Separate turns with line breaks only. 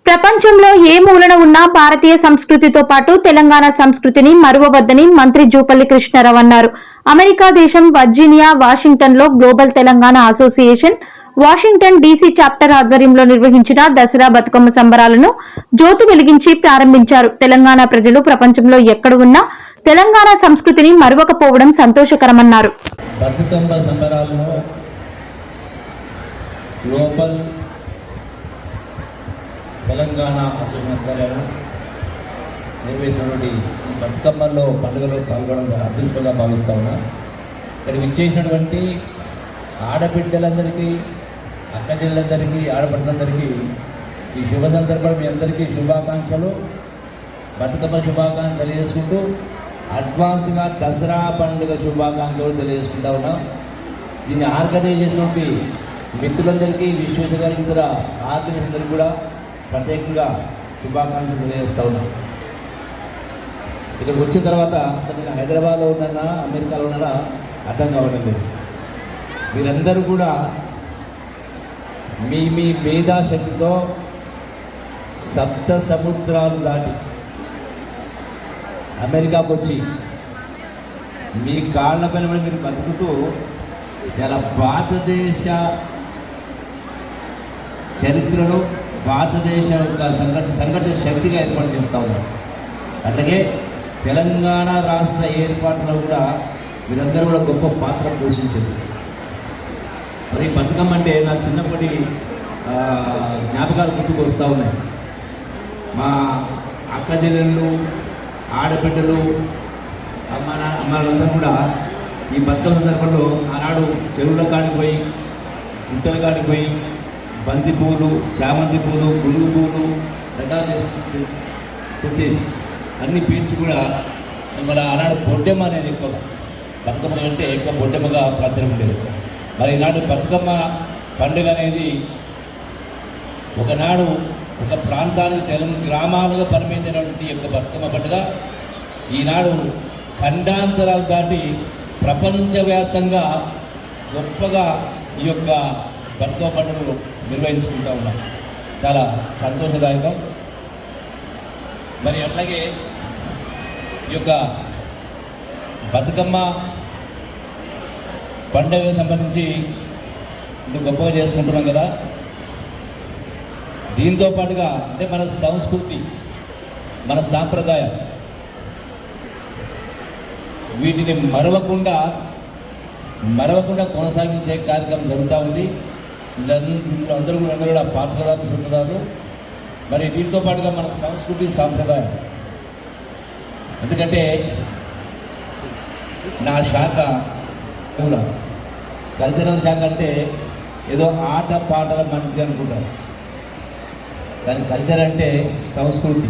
ప్రపంచంలో ఏ మూలన ఉన్న భారతీయ సంస్కృతితో పాటు తెలంగాణ సంస్కృతిని మరువవద్దని మంత్రి జూపల్లి కృష్ణారావు అన్నారు. అమెరికా దేశం వర్జీనియా వాషింగ్టన్ లో global Telangana association Washington DC chapter ఆధ్వర్యంలో నిర్వహించిన దసరా బతుకమ్మ సంబరాలను జ్యోతి వెలిగించి ప్రారంభించారు. తెలంగాణ ప్రజలు ప్రపంచంలో ఎక్కడ ఉన్నా తెలంగాణ సంస్కృతిని మరువకపోవడం సంతోషకరమన్నారు.
బతుకమ్మ సంబరాలను గ్లోబల్ తెలంగాణ అసోసియేషన్ నిర్వహిస్తున్నటువంటి ఈ బతుకమ్మల్లో పండుగలో పాల్గొనడం అదృష్టంగా భావిస్తా ఉన్నా. ఇక్కడికి విచ్చేసినటువంటి ఆడబిడ్డలందరికీ, అక్కచెల్లెలందరికీ, ఆడపడులందరికీ ఈ శుభ సందర్భం మీ అందరికీ శుభాకాంక్షలు, బతుకమ్మ శుభాకాంక్షలు తెలియజేసుకుంటూ అడ్వాన్స్గా దసరా పండుగ శుభాకాంక్షలు తెలియజేసుకుంటా ఉన్నాం. దీన్ని ఆర్గనైజ్ చేసినటువంటి మిత్రులందరికీ, విశ్వేశ గారికి కూడా, ఆర్గనైజర్లందరికీ కూడా ప్రత్యేకంగా శుభాకాంక్షలు తెలియజేస్తూ ఉన్నాం. ఇక్కడికి వచ్చిన తర్వాత అసలు నేను హైదరాబాద్లో ఉన్నానా, అమెరికాలో ఉన్నారా అర్థం కావడం లేదు. మీరందరూ కూడా మీ మీ మేధాశక్తితో సప్త సముద్రాలు దాటి అమెరికాకు వచ్చి మీ కాళ్ళ పైన మీరు బతుకుతూ ఇలా భారతదేశ చరిత్రలో భారతదేశ సంఘటన శక్తిగా ఏర్పాటు చేస్తూ ఉన్నారు. అట్లాగే తెలంగాణ రాష్ట్ర ఏర్పాటులో కూడా మీరందరూ కూడా గొప్ప పాత్ర పోషించారు. మరి బతుకమ్మ అంటే నా చిన్నప్పటి జ్ఞాపకాలు గుర్తుకు వస్తూ ఉన్నాయి. మా అక్క చెల్లెళ్ళు, ఆడబిడ్డలు, అమ్మాయిలందరూ కూడా ఈ బతుకమ్మ సందర్భంలో ఆనాడు చెరువుల కాడికి పోయి, గుట్టల కాడికి పోయి బంతి పూలు, చామంతి పూలు, గునుగు పూలు రకాలు తెచ్చేది. అన్నీ పీల్చి కూడా మన ఆనాడు బొడ్డెమ్మ అనేది ఎక్కువగా, బతుకమ్మ కంటే ఎక్కువ బొడ్డెమ్మగా ప్రాచుర్యం ఉండేది. మరి ఈనాడు బతుకమ్మ పండుగ అనేది ఒకనాడు ఒక ప్రాంతానికి గ్రామాలుగా పరిమితమైనటువంటి యొక్క బతుకమ్మ పండుగ ఈనాడు ఖండాంతరాలు దాటి ప్రపంచవ్యాప్తంగా గొప్పగా ఈ యొక్క బతుకమ్మ పండుగను నిర్వహించుకుంటూ ఉన్నాం. చాలా సంతోషదాయకం. మరి అట్లాగే ఈ యొక్క బతుకమ్మ పండుగకు సంబంధించి ఇంత గొప్పగా చేసుకుంటున్నాం కదా. దీంతో పాటుగా అంటే మన సంస్కృతి, మన సాంప్రదాయం వీటిని మరవకుండా కొనసాగించే కార్యక్రమం జరుగుతూ ఉంది. ఇందులో అందరూ కూడా పాత్రదారులు, సొంతదారులు. మరి దీంతో పాటుగా మన సంస్కృతి, సాంప్రదాయం, ఎందుకంటే నా శాఖ కూడా కల్చరల్ శాఖ అంటే ఏదో ఆట పాటల మంత్రి అనుకుంటారు, కానీ కల్చర్ అంటే సంస్కృతి.